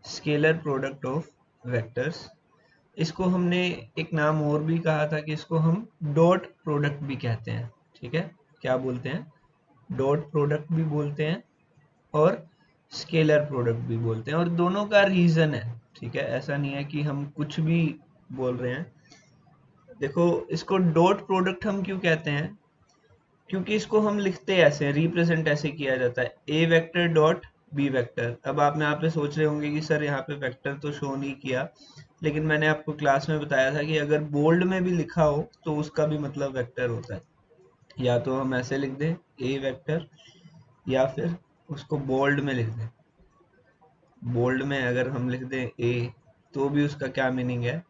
Scalar product of vectors. इसको हमने एक नाम और भी कहा था कि इसको हम डॉट प्रोडक्ट भी कहते हैं। ठीक है, क्या बोलते हैं? डॉट प्रोडक्ट भी बोलते हैं और स्केलर प्रोडक्ट भी बोलते हैं, और दोनों का रीजन है। ठीक है, ऐसा नहीं है कि हम कुछ भी बोल रहे हैं। देखो, इसको डॉट प्रोडक्ट हम क्यों कहते हैं? क्योंकि इसको हम लिखते ऐसे, रिप्रेजेंट ऐसे किया जाता है, ए वेक्टर डॉट बी वेक्टर। अब आप यहाँ पे सोच रहे होंगे कि सर यहाँ पे वेक्टर तो शो नहीं किया, लेकिन मैंने आपको क्लास में बताया था कि अगर बोल्ड में भी लिखा हो तो उसका भी मतलब वेक्टर होता है। या तो हम ऐसे लिख दें ए वेक्टर, या फिर उसको बोल्ड में लिख दें। बोल्ड में अगर हम लिख दें ए, तो भी उसका क्या मीनिंग है?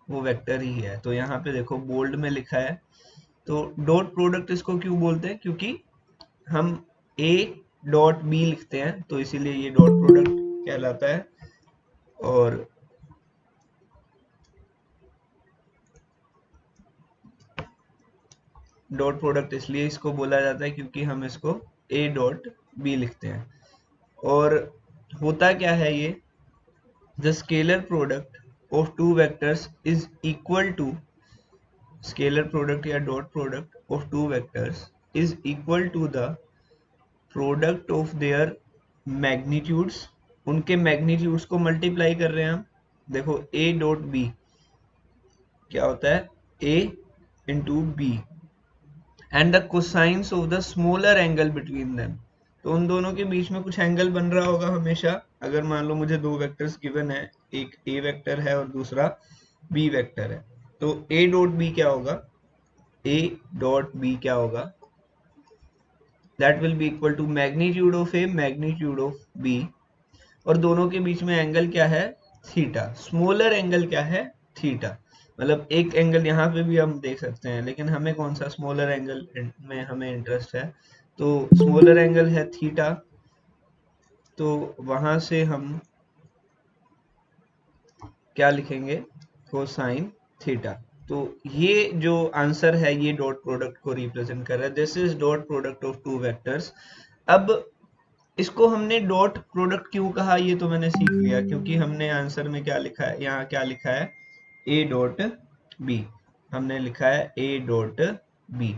वो वेक्टर ही है। तो यहाँ पे देखो बोल्ड में लिखा है, तो डॉट प्रोडक्ट इसको क्यों बोलते हैं? क्योंकि हम ए डॉट बी लिखते हैं, तो इसीलिए ये डॉट प्रोडक्ट कहलाता है। और डॉट प्रोडक्ट इसलिए इसको बोला जाता है क्योंकि हम इसको ए डॉट बी लिखते हैं। और होता क्या है ये? The scalar product of two vectors is equal to, scalar product या dot product of two vectors is equal to the product of their magnitudes. उनके मैग्नीट्यूड्स को मल्टीप्लाई कर रहे हैं हम। देखो ए डॉट बी क्या होता है? A into B and the cosine of the smaller angle between them. तो उन दोनों के बीच में कुछ एंगल बन रहा होगा हमेशा। अगर मान लो मुझे दो वेक्टर्स गिवन है, एक ए वेक्टर है और दूसरा बी वेक्टर है, तो ए डॉट बी क्या होगा? ए डॉट बी क्या होगा? That will be equal to magnitude of A magnitude of B. और दोनों के बीच में एंगल क्या है? थीटा। स्मॉलर एंगल क्या है? थीटा। मतलब एक एंगल यहाँ पे भी हम देख सकते हैं, लेकिन हमें कौन सा स्मॉलर एंगल में हमें इंटरेस्ट है? तो स्मॉलर एंगल है थीटा। तो वहां से हम क्या लिखेंगे? Cosine theta. तो ये जो आंसर है ये डॉट प्रोडक्ट को रिप्रेजेंट कर रहा है। This is dot product of two vectors. अब इसको हमने डॉट प्रोडक्ट क्यों कहा ये तो मैंने सीख लिया, क्योंकि हमने आंसर में क्या लिखा है? यहाँ क्या लिखा है? A dot B. हमने लिखा है ए डॉट बी।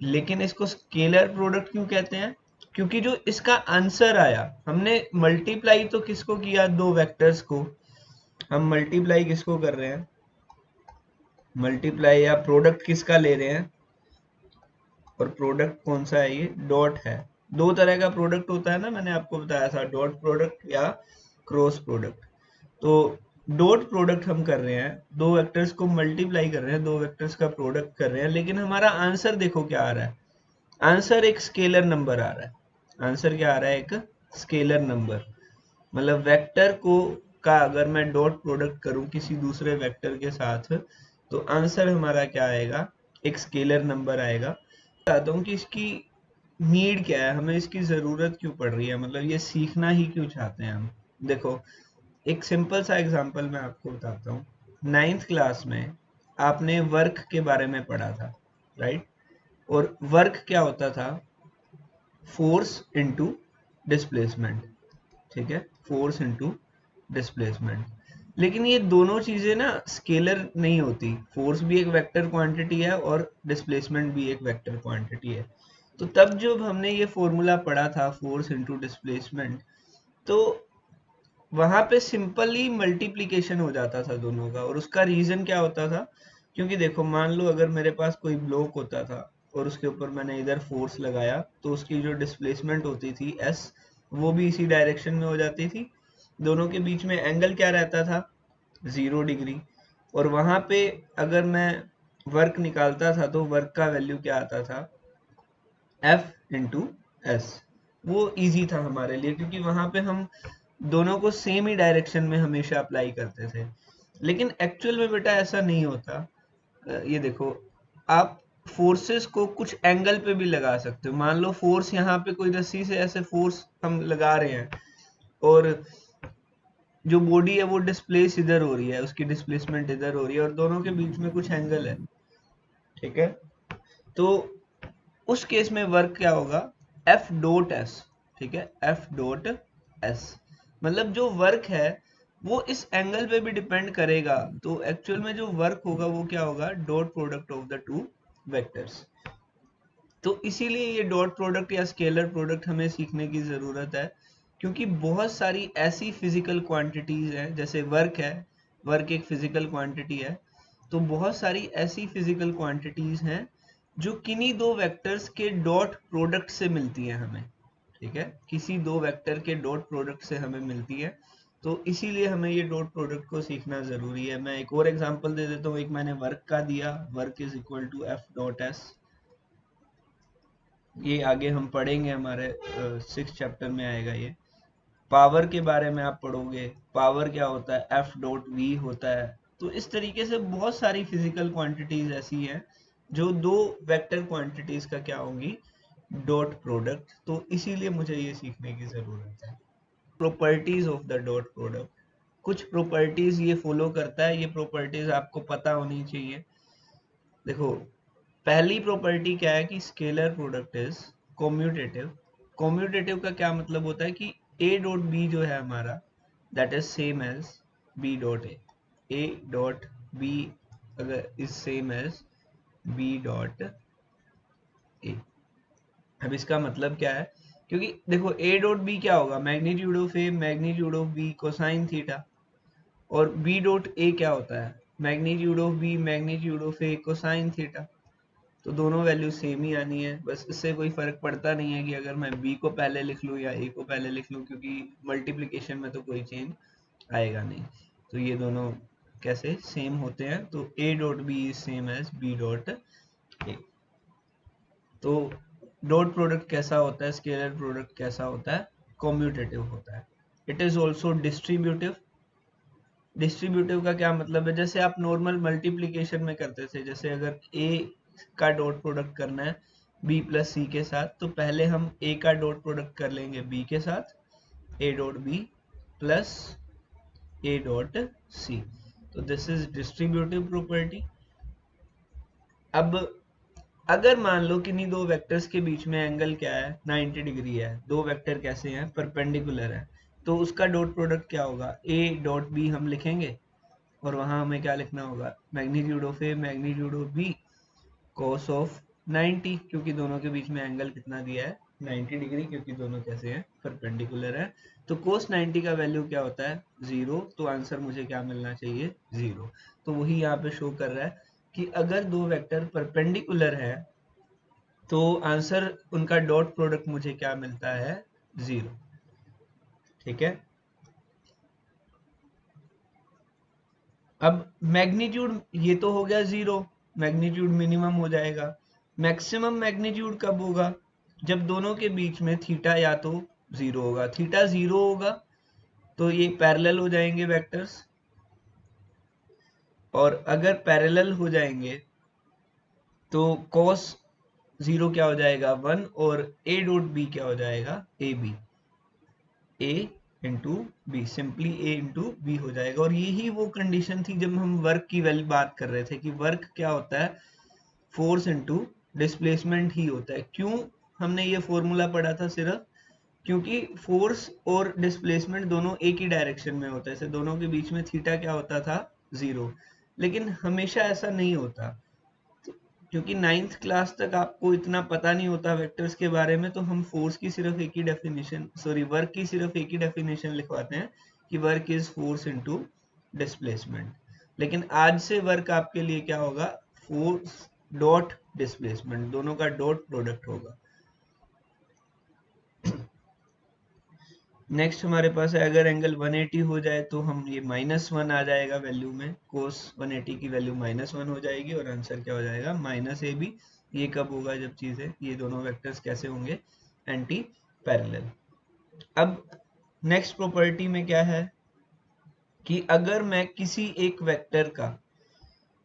लेकिन इसको स्केलर प्रोडक्ट क्यों कहते हैं? क्योंकि जो इसका आंसर आया, हमने मल्टीप्लाई तो किसको किया? दो वेक्टर्स को। हम मल्टीप्लाई किसको कर रहे हैं? मल्टीप्लाई या प्रोडक्ट किसका ले रहे हैं? और प्रोडक्ट कौन सा है? ये डॉट है। दो तरह का प्रोडक्ट होता है ना, मैंने आपको बताया था, डॉट प्रोडक्ट या क्रॉस प्रोडक्ट। तो डॉट प्रोडक्ट हम कर रहे हैं, दो वेक्टर्स को मल्टीप्लाई कर रहे हैं, दो वेक्टर्स का प्रोडक्ट कर रहे हैं, लेकिन हमारा आंसर देखो क्या आ रहा है? आंसर एक स्केलर नंबर आ रहा है। आंसर क्या आ रहा है? एक स्केलर नंबर। मतलब वेक्टर को का अगर मैं डॉट प्रोडक्ट करूं किसी दूसरे वेक्टर के साथ, तो आंसर हमारा क्या आएगा? एक स्केलर नंबर आएगा। बताता हूँ कि इसकी नीड क्या है, हमें इसकी जरूरत क्यों पड़ रही है, मतलब ये सीखना ही क्यों चाहते हैं हम। देखो, एक सिंपल सा एग्जांपल मैं आपको बताता हूँ। 9th क्लास में आपने वर्क के बारे में पढ़ा था, राइट? और वर्क क्या होता था? Force into displacement. ठीक है, फोर्स इनटू डिस्प्लेसमेंट। लेकिन ये दोनों चीजें ना स्केलर नहीं होती। फोर्स भी एक वेक्टर क्वांटिटी है और डिस्प्लेसमेंट भी एक वेक्टर क्वांटिटी है। तो तब जब हमने ये फॉर्मूला पढ़ा था फोर्स इनटू डिस्प्लेसमेंट, तो वहां पे सिंपली मल्टीप्लीकेशन हो जाता था दोनों का। और उसका रीजन क्या होता था? क्योंकि देखो, मान लो अगर मेरे पास कोई ब्लॉक होता था और उसके ऊपर मैंने इधर फोर्स लगाया, तो उसकी जो डिस्प्लेसमेंट होती थी एस, वो भी इसी डायरेक्शन में हो जाती थी। दोनों के बीच में एंगल क्या रहता था? 0 डिग्री। और वहां पे अगर मैं वर्क निकालता था तो वर्क का वैल्यू क्या आता था? F into S. वो इजी था हमारे लिए, क्योंकि वहां पे हम दोनों को सेम ही डायरेक्शन में हमेशा अप्लाई करते थे। लेकिन एक्चुअल में बेटा ऐसा नहीं होता। ये देखो, आप फोर्सेस को कुछ एंगल पे भी लगा सकते हो। मान लो फोर्स यहाँ पे कोई रस्सी से ऐसे फोर्स हम लगा रहे हैं, और जो बॉडी है वो डिस्प्लेस इधर हो रही है, उसकी डिस्प्लेसमेंट इधर हो रही है, और दोनों के बीच में कुछ एंगल है। ठीक है, तो उस केस में वर्क क्या होगा? F dot S. ठीक है, एफ डॉट एस। मतलब जो वर्क है वो इस एंगल पे भी डिपेंड करेगा। तो एक्चुअल में जो वर्क होगा वो क्या होगा, dot product of the two vectors. तो इसीलिए ये डॉट प्रोडक्ट या स्केलर प्रोडक्ट हमें सीखने की ज़रूरत है, क्योंकि बहुत सारी ऐसी फिजिकल क्वांटिटीज़ हैं, जैसे वर्क है, वर्क एक फिजिकल क्वांटिटी है, तो बहुत सारी ऐसी फिजिकल क्वांटिटीज़ हैं जो किन्हीं दो वेक्टर्स के डॉट प्रोडक्ट से मिलती हैं हमें। ठीक है, किसी दो वेक्टर के डॉट प्रोडक्ट से हमें मिलती है, तो इसीलिए हमें ये डॉट प्रोडक्ट को सीखना ज़रूरी है। मैं एक और एग्जांपल दे देता हूँ। एक मैंने वर्क का दिया, work is equal to F dot S. ये आगे हम पढ़ेंगे, हमारे 6th चैप्टर में आएगा ये। पावर के बारे में आप पढ़ोगे, पावर क्या होता है, एफ डॉट वी होता है। तो इस तरीके से बहुत सारी फिजिकल क्वांटिटीज ऐसी हैं जो दो वेक्टर क्वांटिटीज का क्या होंगी, डॉट प्रोडक्ट। तो इसीलिए मुझे ये सीखने की जरूरत है। Properties of the dot product, कुछ प्रॉपर्टीज ये फॉलो करता है, ये प्रॉपर्टीज आपको पता होनी चाहिए। देखो, पहली प्रॉपर्टी क्या है कि scalar product is commutative. Commutative का क्या मतलब होता है कि ए डॉट बी जो है हमारा, that is same as B dot A. A dot B अगर is same as B dot A. अब इसका मतलब क्या है, क्योंकि देखो ए डॉट बी क्या होगा, magnitude of A magnitude of B cosine theta, और बी डॉट ए क्या होता है, magnitude of B magnitude of A cosine theta. तो दोनों वैल्यू सेम ही आनी है, बस इससे कोई फर्क पड़ता नहीं है कि अगर मैं b को पहले लिख लूँ या a को पहले लिख लूँ, क्योंकि मल्टीप्लिकेशन में तो कोई चेंज आएगा नहीं। तो ये दोनों कैसे सेम होते हैं, तो a dot B is same as b dot A. तो डॉट प्रोडक्ट कैसा होता है, स्केलर प्रोडक्ट कैसा होता है, कॉम्यूटेटिव होता है। It is also distributive. Distributive का क्या मतलब है, जैसे आप नॉर्मल मल्टीप्लिकेशन में करते थे, जैसे अगर a का डॉट प्रोडक्ट करना है b प्लस सी के साथ, तो पहले हम a का डॉट प्रोडक्ट कर लेंगे b के साथ, a dot b plus a dot c। तो दिस इज डिस्ट्रीब्यूटिव प्रॉपर्टी। अब अगर मान लो किन्हीं दो वेक्टर्स के बीच में एंगल क्या है, 90 डिग्री है, दो वेक्टर कैसे हैं, परपेंडिकुलर है, तो उसका डॉट प्रोडक्ट क्या होगा, a डॉट b हम लिखेंगे, और वहां हमें क्या लिखना होगा, magnitude of A magnitude of B cos of 90, क्योंकि दोनों के बीच में एंगल कितना दिया है, 90 डिग्री, क्योंकि दोनों कैसे हैं, परपेंडिकुलर है। तो cos 90 का वैल्यू क्या होता है, 0। तो आंसर मुझे क्या मिलना चाहिए, 0। तो वही यहाँ पे शो कर रहा है कि अगर दो वेक्टर परपेंडिकुलर है तो आंसर उनका डॉट प्रोडक्ट मुझे क्या मिलता है, 0। ठीक है। अब मैग्नीट्यूड ये तो हो गया 0, मैग्नीट्यूड मिनिमम हो जाएगा। मैक्सिमम मैग्नीट्यूड कब होगा, जब दोनों के बीच में थीटा या तो 0 होगा, थीटा 0 होगा तो ये पैरेलल हो जाएंगे वेक्टर्स, और अगर पैरेलल हो जाएंगे तो cos 0 क्या हो जाएगा, 1, और a डॉट बी क्या हो जाएगा, A B, a into B, simply a into B हो जाएगा। और यही वो कंडीशन थी जब हम वर्क की वैल्यू बात कर रहे थे कि वर्क क्या होता है, फोर्स इंटू डिस्प्लेसमेंट ही होता है। क्यों हमने ये फॉर्मूला पढ़ा था, सिर्फ क्योंकि फोर्स और डिस्प्लेसमेंट दोनों एक ही डायरेक्शन में होता है, जैसे दोनों के बीच में थीटा क्या होता था, 0। लेकिन हमेशा ऐसा नहीं होता, क्योंकि 9th क्लास तक आपको इतना पता नहीं होता वेक्टर्स के बारे में, तो हम फोर्स की सिर्फ एक ही डेफिनेशन, सॉरी वर्क की सिर्फ एक ही डेफिनेशन लिखवाते हैं कि work is force into displacement. लेकिन आज से वर्क आपके लिए क्या होगा, फोर्स डॉट डिस्प्लेसमेंट, दोनों का डॉट प्रोडक्ट होगा। नेक्स्ट हमारे पास है, अगर एंगल 180 हो जाए तो हम ये -1 आ जाएगा वैल्यू में, कोस 180 की वैल्यू -1 हो जाएगी, और आंसर क्या हो जाएगा, -ab। ये कब होगा, जब चीजें, ये दोनों वेक्टर्स कैसे होंगे, एंटी पैरेलल। अब नेक्स्ट प्रॉपर्टी में क्या है कि अगर मैं किसी एक वेक्टर का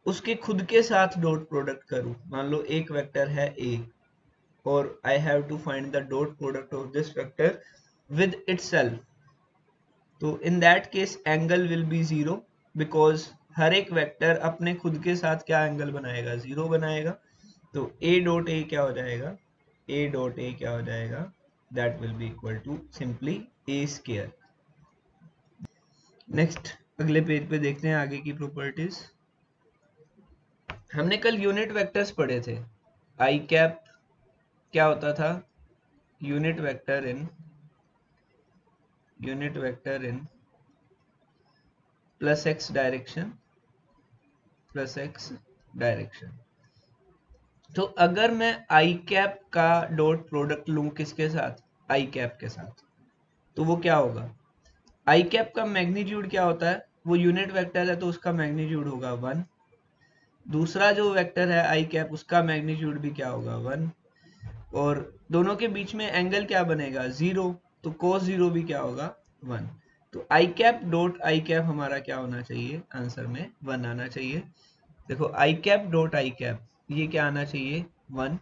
उसके खुद के साथ डॉट प्रोडक्ट करूं, मान लो एक वेक्टर है a, और I have to find the dot product of this vector with itself, तो in that case angle will be 0, because हर एक वेक्टर अपने खुद के साथ क्या एंगल बनाएगा, 0 बनाएगा। तो a डॉट ए क्या हो जाएगा, a डॉट ए क्या हो जाएगा, that will be equal to simply a square. Next अगले पेज पे देखते हैं आगे की प्रॉपर्टीज। हमने कल यूनिट वेक्टर्स पढ़े थे। आई कैप क्या होता था? Unit vector in plus x direction. तो अगर मैं आई कैप का डॉट प्रोडक्ट लूं किसके साथ? आई कैप के साथ, तो वो क्या होगा? आई कैप का मैग्नीट्यूड क्या होता है? वो यूनिट वेक्टर है तो उसका मैग्नीट्यूड होगा 1। दूसरा जो वेक्टर है आई कैप, उसका मैग्नीट्यूड भी क्या होगा? 1। और दोनों के बीच में एंगल क्या बनेगा? 0। तो cos 0 भी क्या होगा? 1। तो आई कैप डॉट आई कैप हमारा क्या होना चाहिए? आंसर में 1 आना चाहिए। देखो आई कैप डॉट आई कैप ये क्या आना चाहिए? 1।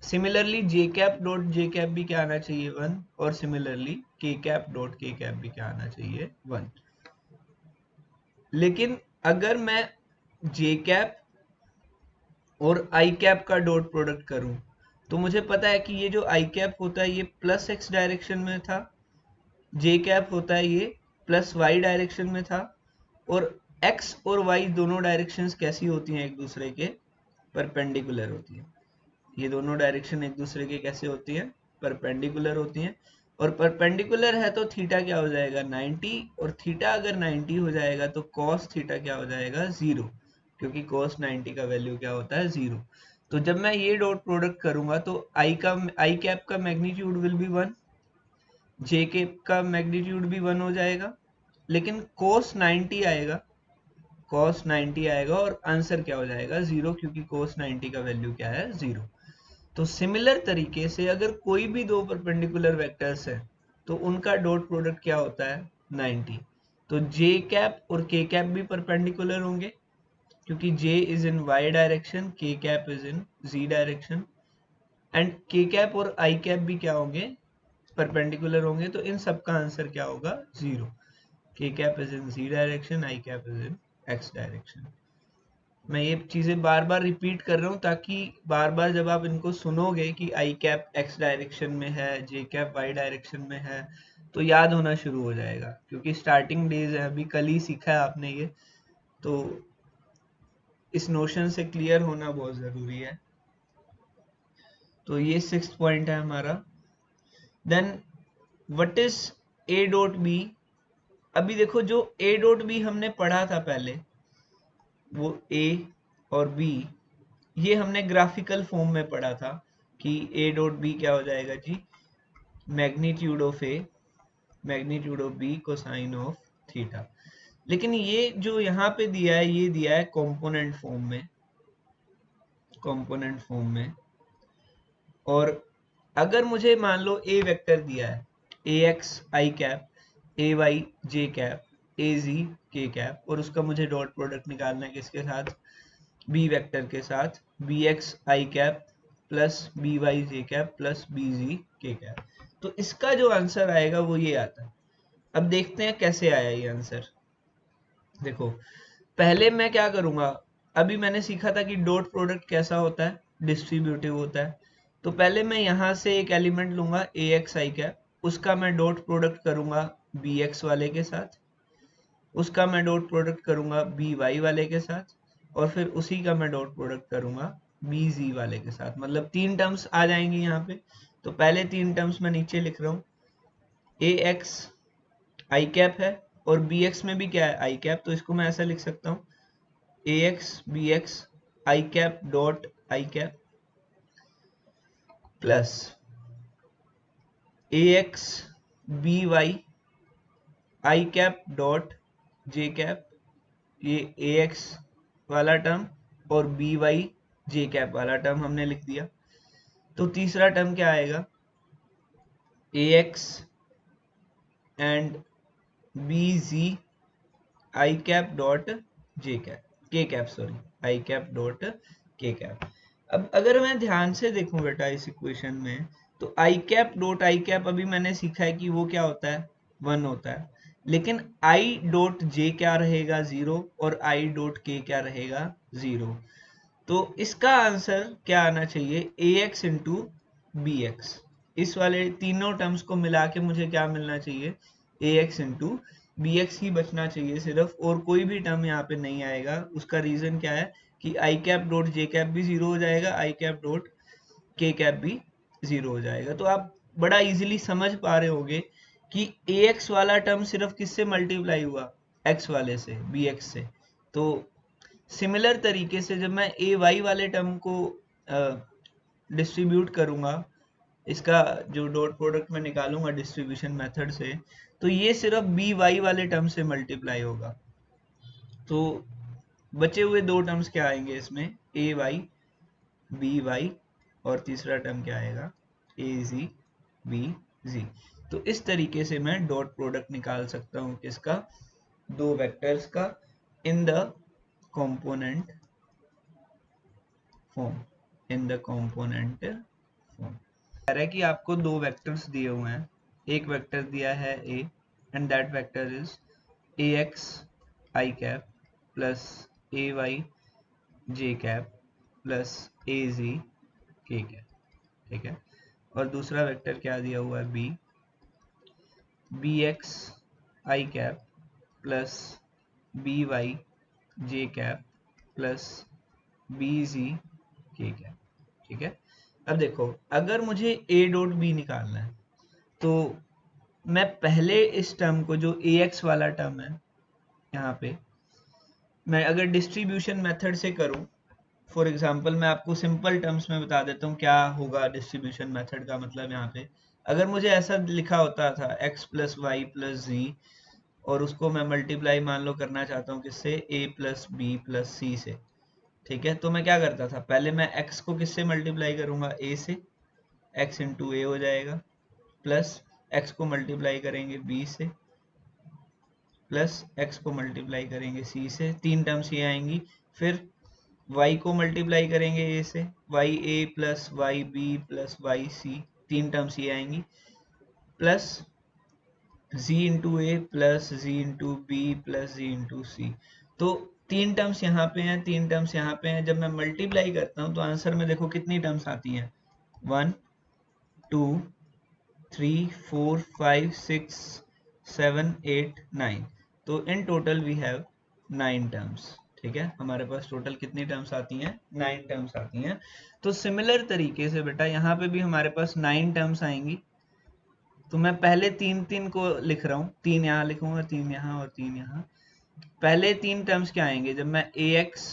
सिमिलरली जे कैप डॉट जे कैप भी क्या आना चाहिए? 1। और सिमिलरली के कैप डॉट के कैप भी क्या आना चाहिए? 1। लेकिन अगर मैं जे कैप और आई कैप का डॉट प्रोडक्ट करूं, तो मुझे पता है कि ये जो आई कैप होता है ये प्लस एक्स डायरेक्शन में था, जे कैप होता है ये प्लस वाई डायरेक्शन में था। और एक्स और वाई दोनों डायरेक्शंस कैसी होती हैं? एक दूसरे के परपेंडिकुलर होती हैं। ये दोनों डायरेक्शन एक दूसरे के कैसे होती हैं? परपेंडिकुलर होती हैं। और परपेंडिकुलर है तो थीटा क्या हो जाएगा? 90। और थीटा अगर 90 हो जाएगा तो कॉस थीटा क्या हो जाएगा? 0, क्योंकि कॉस 90 का वैल्यू क्या होता है? 0। तो जब मैं ये डॉट प्रोडक्ट करूंगा तो आई कैप का magnitude will be 1, J cap का मैग्नीट्यूड भी 1 हो जाएगा, लेकिन cos 90 आएगा, cos 90 आएगा और आंसर क्या हो जाएगा? 0, क्योंकि cos 90 का वैल्यू क्या है? 0। तो सिमिलर तरीके से अगर कोई भी दो परपेंडिकुलर वेक्टर्स है तो उनका डॉट प्रोडक्ट क्या होता है? 90। तो जे कैप और के कैप भी परपेंडिकुलर होंगे, क्योंकि J is in Y direction, K cap is in Z direction. And K cap और आई कैप भी क्या होंगे? परपेंडिकुलर होंगे। तो इन सब का आंसर क्या होगा? 0। K cap is in Z direction, I cap is in X direction. मैं ये चीजें बार बार रिपीट कर रहा हूँ ताकि बार बार जब आप इनको सुनोगे कि आई कैप एक्स डायरेक्शन में है, जे कैप वाई डायरेक्शन में है, तो याद होना शुरू हो जाएगा, क्योंकि स्टार्टिंग डेज है, अभी कल ही सीखा है आपने ये। तो इस नोशन से क्लियर होना बहुत जरूरी है। तो ये 6th पॉइंट है हमारा। Then what is A dot B? अभी देखो जो ए डॉट बी हमने पढ़ा था पहले, वो ए और बी ये हमने ग्राफिकल फॉर्म में पढ़ा था कि ए डॉट बी क्या हो जाएगा जी? Magnitude of A magnitude of B cosine of theta. लेकिन ये जो यहाँ पे दिया है ये दिया है कंपोनेंट फॉर्म में। और अगर मुझे मान लो ए वेक्टर दिया है, ए X I cap, A Y J cap, A Z K cap, और उसका मुझे डॉट प्रोडक्ट निकालना है किसके साथ? बी वेक्टर के साथ, B X I cap plus B Y J cap plus B ji K cap. तो इसका जो आंसर आएगा वो ये आता है। अब देखते हैं कैसे आया ये आंसर। देखो पहले मैं क्या करूंगा, अभी मैंने सीखा था कि डॉट प्रोडक्ट कैसा होता है? डिस्ट्रीब्यूटिव होता है। तो पहले मैं यहाँ से एक एलिमेंट लूंगा ए एक्स आई कैप, उसका मैं डॉट प्रोडक्ट करूंगा बी एक्स वाले के साथ, उसका मैं डॉट प्रोडक्ट करूंगा बी वाई वाले के साथ, और फिर उसी का मैं डॉट प्रोडक्ट करूंगा बी जी वाले के साथ। मतलब 3 टर्म्स आ जाएंगी यहाँ पे। तो पहले 3 टर्म्स मैं नीचे लिख रहा हूँ। ए एक्स आई कैप है और बी एक्स में भी क्या है? I cap. तो इसको मैं ऐसा लिख सकता हूँ, A X B X I cap dot I cap plus A X B Y I cap dot J cap, ये ए एक्स वाला टर्म और बी वाई जे कैप वाला टर्म हमने लिख दिया। तो तीसरा टर्म क्या आएगा? A X and B Z I cap dot J cap, K cap sorry, I cap dot K cap. अब अगर मैं ध्यान से देखूं बेटा इस इक्वेशन में, तो आई कैप डॉट आई कैप अभी मैंने सीखा है कि वो क्या होता है? 1 होता है। लेकिन आई डॉट जे क्या रहेगा? 0। और आई डॉट के क्या रहेगा? 0। तो इसका आंसर क्या आना चाहिए? ए एक्स इंटू बी एक्स। इस वाले तीनों टर्म्स को मिला के मुझे क्या मिलना चाहिए? ए एक्स इंटू बी एक्स ही बचना चाहिए सिर्फ, और कोई भी टर्म यहाँ पे नहीं आएगा। उसका रीजन क्या है कि आई कैप डॉट जे कैप भी जीरो हो जाएगा, आई कैप डॉट के कैप भी जीरो हो जाएगा। तो आप बड़ा इजीली समझ पा रहे होगे कि ए एक्स वाला टर्म सिर्फ किससे मल्टीप्लाई हुआ, एक्स वाले से, बी एक्स से। तो सिमिलर तरीके से जब मैं ए वाई वाले टर्म को डिस्ट्रीब्यूट करूंगा, इसका जो डॉट प्रोडक्ट में निकालूंगा डिस्ट्रीब्यूशन मेथड से, तो ये सिर्फ बी वाई वाले टर्म से मल्टीप्लाई होगा। तो बचे हुए दो टर्म्स क्या आएंगे इसमें, ए वाई बी वाई, और तीसरा टर्म क्या आएगा, ए जी बी जी। तो इस तरीके से मैं डॉट प्रोडक्ट निकाल सकता हूँ किसका, दो वेक्टर्स का, in the component form, in the component form. कह रहा है कि आपको दो वेक्टर्स दिए हुए हैं, एक वेक्टर दिया है a and that vector is ax i cap plus ay j cap plus az k cap, ठीक है। और दूसरा वेक्टर क्या दिया हुआ है, b bx i cap plus by j cap plus bz k cap, ठीक है। अब देखो, अगर मुझे a डॉट b निकालना है तो मैं पहले इस टर्म को, जो ax वाला टर्म है यहाँ पे, मैं अगर डिस्ट्रीब्यूशन मेथड से करूँ, फॉर एग्जांपल मैं आपको सिंपल टर्म्स में बता देता हूँ क्या होगा डिस्ट्रीब्यूशन मेथड का मतलब। यहाँ पे अगर मुझे ऐसा लिखा होता था x प्लस वाई प्लस जी, और उसको मैं मल्टीप्लाई मान लो करना चाहता हूँ किससे, a प्लस बी प्लस सी से, ठीक है। तो मैं क्या करता था, पहले मैं x को किससे मल्टीप्लाई करूंगा, a से, x इंटू ए हो जाएगा, प्लस x को मल्टीप्लाई करेंगे b से, प्लस x को मल्टीप्लाई करेंगे c से, तीन टर्म्स ये आएंगी। फिर y को मल्टीप्लाई करेंगे a से, Y A plus Y B plus Y C, तीन टर्म्स ये आएंगी, plus z into A plus z into B plus z into C. तो तीन टर्म्स यहाँ पे हैं, तीन टर्म्स यहाँ पे हैं। जब मैं मल्टीप्लाई करता हूँ तो आंसर में देखो कितनी टर्म्स आती हैं, 1 2 3 4 5 6 7 8 9। तो in total we have 9 terms, ठीक है। हमारे पास टोटल कितनी टर्म्स आती हैं, 9 टर्म्स आती हैं। तो सिमिलर तरीके से बेटा यहाँ पे भी हमारे पास 9 टर्म्स आएंगी। तो मैं पहले तीन तीन को लिख रहा हूँ, तीन यहाँ लिखूंगा, तीन यहाँ और तीन यहाँ। पहले तीन टर्म्स क्या आएंगे, जब मैं ax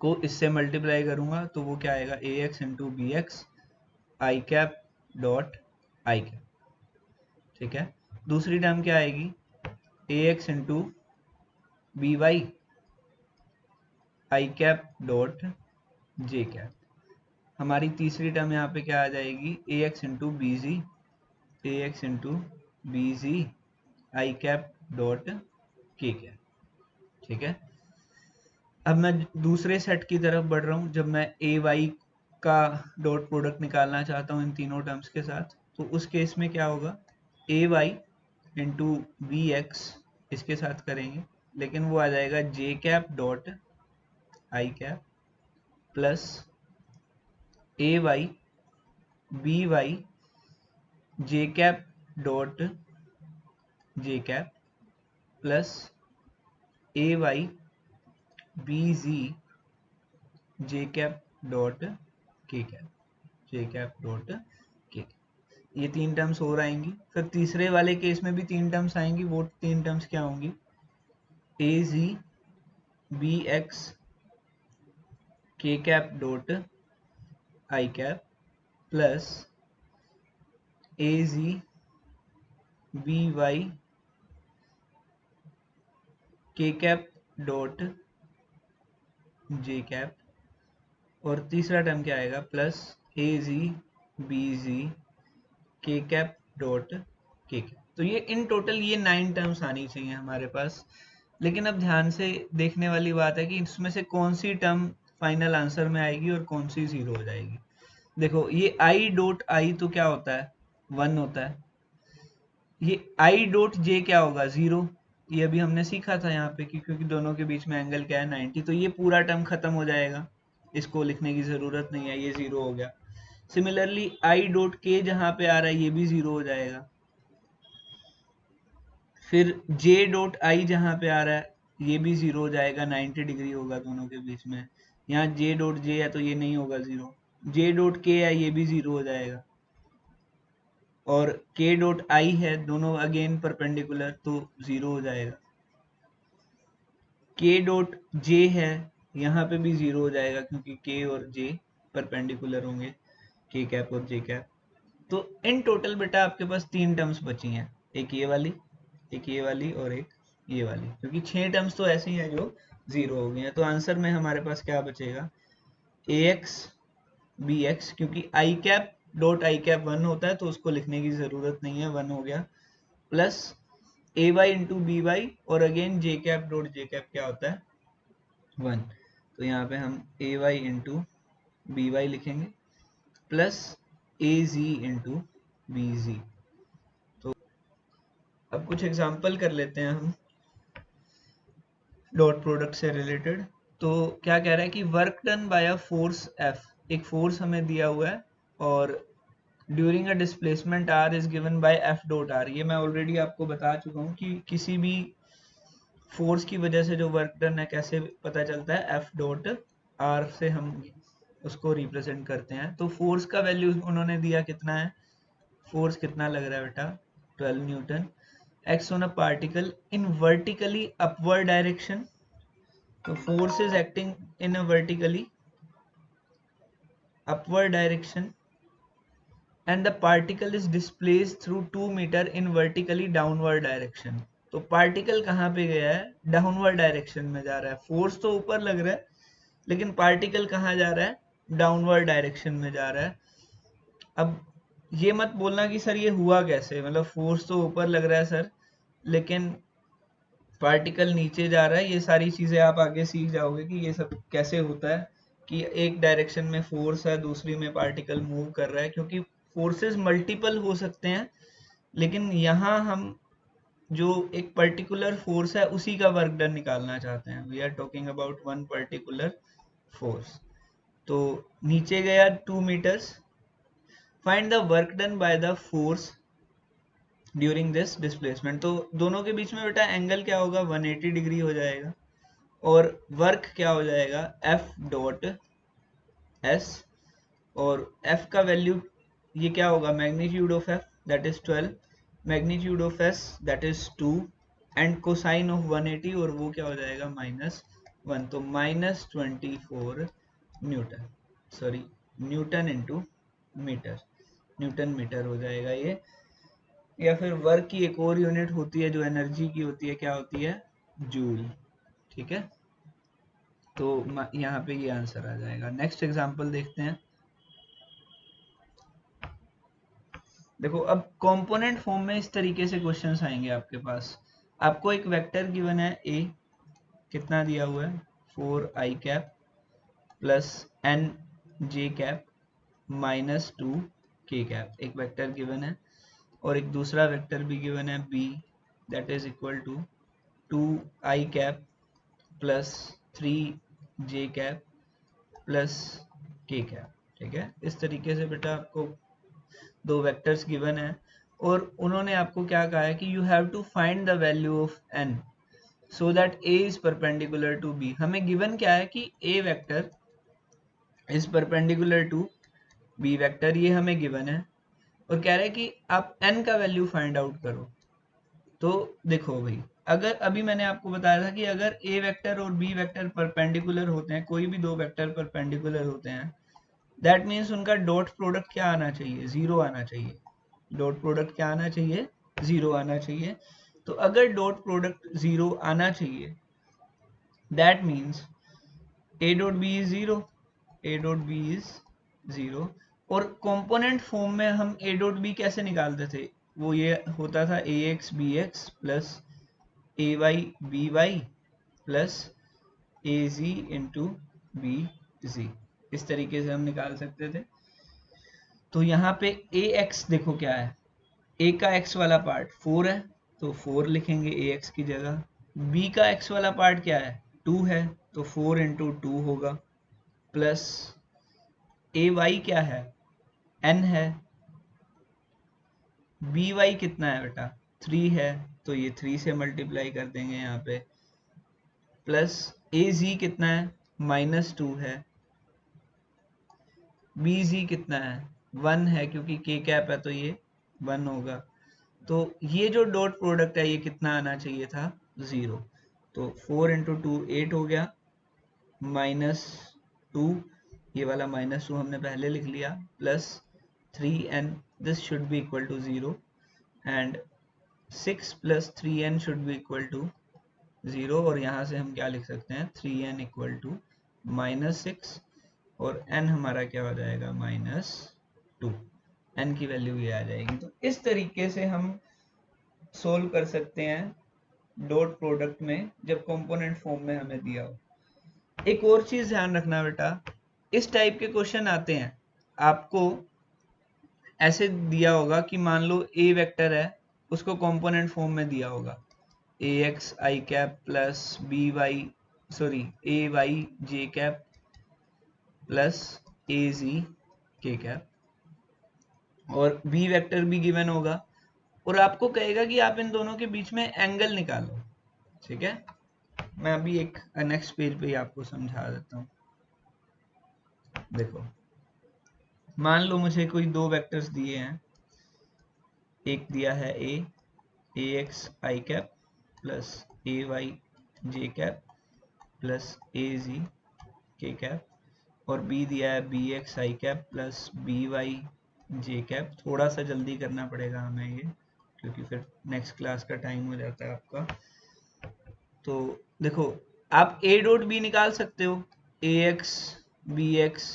को इससे मल्टीप्लाई करूंगा तो वो क्या आएगा, ax into B X I cap dot I cap, ठीक है। दूसरी टर्म क्या आएगी, ax into B Y I cap dot J cap. हमारी तीसरी टर्म यहाँ पे क्या आ जाएगी, ax into B Z, ax into B Z I cap dot K cap, ठीक है। अब मैं दूसरे सेट की तरफ बढ़ रहा हूँ। जब मैं ए वाई का डॉट प्रोडक्ट निकालना चाहता हूँ इन तीनों टर्म्स के साथ, तो उस केस में क्या होगा, A Y into B X इसके साथ करेंगे, लेकिन वो आ जाएगा J cap dot I cap plus A Y B Y J cap dot J cap plus A Y B Z J cap dot K cap, J cap dot K. ये तीन terms और आएंगी। फिर तीसरे वाले केस में भी तीन टर्म्स आएंगी। वो तीन टर्म्स क्या होंगी, A Z B X K cap dot I cap plus A Z B Y K cap dot J cap, और तीसरा टर्म क्या आएगा, plus A Z B ji K cap dot K cap. तो ये in total ये 9 terms आनी चाहिए हमारे पास। लेकिन अब ध्यान से देखने वाली बात है कि इसमें से कौन सी टर्म फाइनल आंसर में आएगी और कौन सी जीरो हो जाएगी। देखो ये आई डॉट आई तो क्या होता है, 1 होता है। ये आई डॉट जे क्या होगा, 0। ये अभी हमने सीखा था यहाँ पे कि क्योंकि दोनों के बीच में एंगल क्या है, 90। तो ये पूरा टर्म खत्म हो जाएगा, इसको लिखने की जरूरत नहीं है, ये 0 हो गया। सिमिलरली आई डॉट के जहां पे आ रहा है ये भी 0 हो जाएगा। फिर जे डॉट आई जहाँ पे आ रहा है ये भी जीरो हो जाएगा, 90 डिग्री होगा दोनों के बीच में। यहाँ जे डॉट जे है तो ये नहीं होगा जीरो। जे डॉट के है ये भी जीरो हो जाएगा, और के डॉट आई है, दोनों अगेन परपेंडिकुलर तो जीरो हो जाएगा। के डॉट जे है यहाँ पे भी जीरो हो जाएगा क्योंकि के और जे परपेंडिकुलर होंगे, के कैप और जे कैप। तो इन टोटल बेटा आपके पास 3 टर्म्स बची हैं, एक ये वाली, एक ये वाली और एक ये वाली, क्योंकि 6 टर्म्स तो ऐसी हैं जो जीरो हो गई हैं। तो आंसर में हमारे पास क्या बचेगा, ए एक्स बी एक्स, क्योंकि आई कैप डॉट आई कैप 1 होता है तो उसको लिखने की जरूरत नहीं है, 1 हो गया, plus A Y into B Y, और अगेन जे कैप डॉट जे कैप क्या होता है, 1। तो यहाँ पे हम ए वाई इंटू बी वाई लिखेंगे, plus A ji into B जी। तो अब कुछ एग्जांपल कर लेते हैं हम डॉट प्रोडक्ट से रिलेटेड। तो क्या कह रहा है कि work done by a force F, एक फोर्स हमें दिया हुआ है, और during a displacement R is given by F dot R. ये मैं ऑलरेडी आपको बता चुका हूँ कि किसी भी फोर्स की वजह से जो वर्क डन है कैसे पता चलता है, एफ डॉट आर से हम उसको रिप्रेजेंट करते हैं। तो फोर्स का वैल्यू उन्होंने दिया कितना है, फोर्स कितना लग रहा है बेटा, 12 Newton, x on a particle in vertically upward direction. तो force is acting in a vertically upward direction and the particle is displaced through 2 meter in vertically downward direction। तो पार्टिकल कहाँ पे गया है, डाउनवर्ड डायरेक्शन में जा रहा है। फोर्स तो ऊपर लग रहा है लेकिन पार्टिकल कहाँ जा रहा है, डाउनवर्ड डायरेक्शन में जा रहा है। अब ये मत बोलना कि सर ये हुआ कैसे, मतलब फोर्स तो ऊपर लग रहा है सर लेकिन पार्टिकल नीचे जा रहा है। ये सारी चीजें आप आगे सीख जाओगे कि ये सब कैसे होता है, कि एक डायरेक्शन में फोर्स है दूसरी में पार्टिकल मूव कर रहा है, क्योंकि फोर्सेस मल्टीपल हो सकते हैं लेकिन यहाँ हम जो एक पर्टिकुलर फोर्स है उसी का वर्क डन निकालना चाहते हैं। We are talking about one particular force. तो नीचे गया 2 meters, find the work done by the force during this displacement. तो दोनों के बीच में बेटा एंगल क्या होगा, 180 डिग्री हो जाएगा, और वर्क क्या हो जाएगा, एफ डॉट एस, और एफ का वैल्यू ये क्या होगा, magnitude of F that is 12, magnitude of S that is 2, and cosine of 180 और वो क्या हो जाएगा -1, तो -24 newton, sorry newton into meter, newton meter हो जाएगा ये। या फिर वर्क की एक और यूनिट होती है जो एनर्जी की होती है, क्या होती है, जूल। ठीक है, तो यहाँ पे ये आंसर आ जाएगा। नेक्स्ट एग्जांपल देखते हैं। देखो अब कंपोनेंट फॉर्म में इस तरीके से क्वेश्चंस आएंगे आपके पास। आपको एक वेक्टर गिवन है ए, कितना दिया हुआ है 4i cap plus N J cap -2 K cap, एक वेक्टर गिवन है, और एक दूसरा वेक्टर भी गिवन है B that is equal to 2i cap plus 3j cap plus K cap. ठीक है, इस तरीके से बेटा आपको दो वेक्टर्स गिवन है, और उन्होंने आपको क्या कहा है कि you have to find the value of N so that A is perpendicular to B. हमें गिवन क्या है कि A vector is perpendicular to B vector, ये हमें गिवन है, और कह रहे हैं कि आप एन का वैल्यू फाइंड आउट करो। तो देखो भाई, अगर अभी मैंने आपको बताया था कि अगर ए वेक्टर और बी वेक्टर परपेंडिकुलर होते हैं, कोई भी दो वेक्टर परपेंडिकुलर होते हैं, दैट मीन्स उनका डॉट प्रोडक्ट क्या आना चाहिए, जीरो आना चाहिए। डॉट प्रोडक्ट क्या आना चाहिए, जीरो आना चाहिए। तो अगर डॉट प्रोडक्ट जीरो आना चाहिए that means A dot B is zero, A dot B is zero. और कंपोनेंट फॉर्म में हम ए डॉट बी कैसे निकालते थे, वो ये होता था ए X B X plus A Y B Y plus A ji into B जी, इस तरीके से हम निकाल सकते थे। तो यहाँ पे ए एक्स देखो क्या है, ए का एक्स वाला पार्ट 4 है तो 4 लिखेंगे ए एक्स की जगह। बी का एक्स वाला पार्ट क्या है, 2 है तो 4 इंटू 2 होगा, प्लस ए वाई क्या है, एन है, बी वाई कितना है बेटा 3 है तो ये 3 से मल्टीप्लाई कर देंगे यहाँ पे, प्लस ए जी कितना है, -2 है, बी जी कितना है, 1 है, क्योंकि के कैप है तो ये 1 होगा। तो ये जो डॉट प्रोडक्ट है ये कितना आना चाहिए था, 0। तो 4 इंटू 2 8 हो गया, -2, ये वाला -2 हमने पहले लिख लिया, plus 3n, this should be equal to 0, and 6 plus 3n should be equal to 0, और यहाँ से हम क्या लिख सकते हैं, 3n इक्वल टू -6, और n हमारा क्या हो जाएगा, -2, n की वैल्यू ये आ जाएगी। तो इस तरीके से हम सोल्व कर सकते हैं डॉट प्रोडक्ट में जब कंपोनेंट फॉर्म में हमें दिया हो। एक और चीज ध्यान रखना बेटा, इस टाइप के क्वेश्चन आते हैं, आपको ऐसे दिया होगा कि मान लो ए वेक्टर है, उसको कंपोनेंट फॉर्म में दिया होगा, A X I cap plus B Y, sorry A Y J cap plus A Z K cap, और बी वेक्टर भी गिवन होगा, और आपको कहेगा कि आप इन दोनों के बीच में एंगल निकालो। ठीक है, मैं अभी एक नेक्स्ट पेज पे ही आपको समझा देता हूँ। देखो, मान लो मुझे कोई दो वेक्टर्स दिए हैं, एक दिया है ए X I cap plus A Y J cap plus A Z K cap, और बी दिया है B X I cap plus B Y J cap. थोड़ा सा जल्दी करना पड़ेगा हमें ये, क्योंकि फिर नेक्स्ट क्लास का टाइम हो जाता है आपका। तो देखो, आप ए डॉट बी निकाल सकते हो, A X B X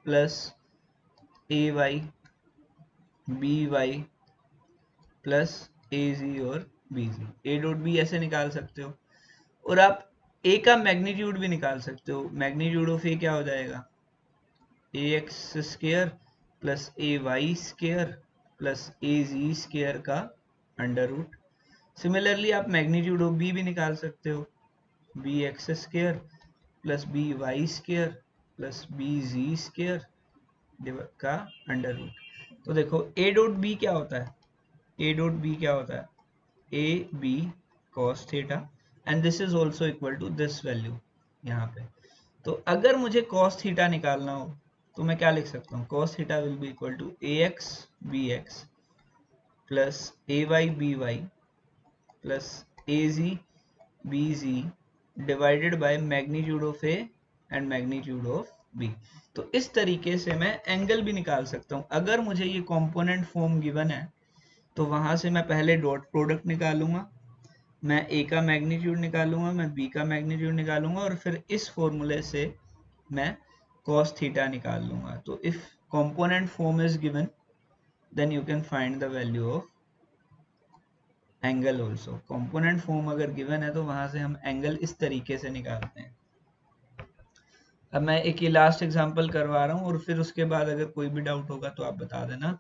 plus A Y B Y plus A Z और B Z, A dot B ऐसे निकाल सकते हो। और आप ए का मैग्नीट्यूड भी निकाल सकते हो, मैग्नीट्यूड ऑफ ए क्या हो जाएगा, A X square plus A Y square plus A Z square का अंडर रूट। सिमिलरली आप मैग्नीट्यूड ऑफ बी भी निकाल सकते हो, B X square plus B Y square plus B Z square का अंडर रूट। तो देखो ए डॉट बी क्या होता है, ए डॉट बी क्या होता है, A B cos theta, and this is also equal to this value यहाँ पे। तो अगर मुझे cos थीटा निकालना हो तो मैं क्या लिख सकता हूँ, cos theta will be equal to A X B X plus A Y B Y plus A Z B Z divided by magnitude of A and magnitude of B. तो इस तरीके से मैं एंगल भी निकाल सकता हूँ। अगर मुझे ये कंपोनेंट फॉर्म गिवन है तो वहां से मैं पहले डॉट प्रोडक्ट निकालूंगा, मैं ए का मैग्नीट्यूड निकालूंगा, मैं बी का मैग्नीट्यूड निकालूंगा, और फिर इस फॉर्मूले से मैं cos थीटा निकाल लूंगा। तो if component form is given then you can find the value of angle also. Component form अगर गिवन है तो वहां से हम एंगल इस तरीके से निकालते हैं। अब मैं एक ये लास्ट एग्जांपल करवा रहा हूँ, और फिर उसके बाद अगर कोई भी डाउट होगा तो आप बता देना।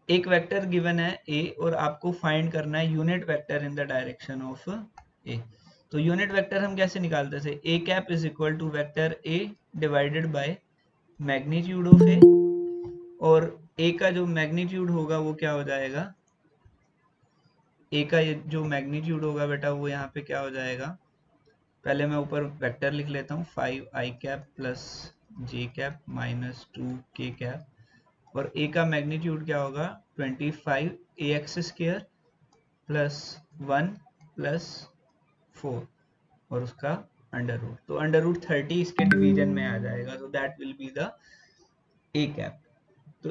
एक वेक्टर गिवन है ए, और आपको फाइंड करना है unit vector in the direction of A. तो यूनिट वेक्टर हम कैसे निकालते थे, A cap is equal to vector A divided by magnitude of A, और ए का जो मैग्नीट्यूड होगा वो क्या हो जाएगा, ए का जो मैग्नीट्यूड होगा बेटा वो यहाँ पे क्या हो जाएगा, पहले मैं ऊपर वेक्टर लिख लेता हूँ, 5 आई कैप प्लस जे कैप -2 के कैप, और ए का मैग्नीट्यूड क्या होगा 25 ए एक्स स्क्वायर प्लस 1 प्लस 4 और उसका अंडर रूट। तो अंडर रूट 30 इसके डिवीजन में आ जाएगा, तो that will be the A cap.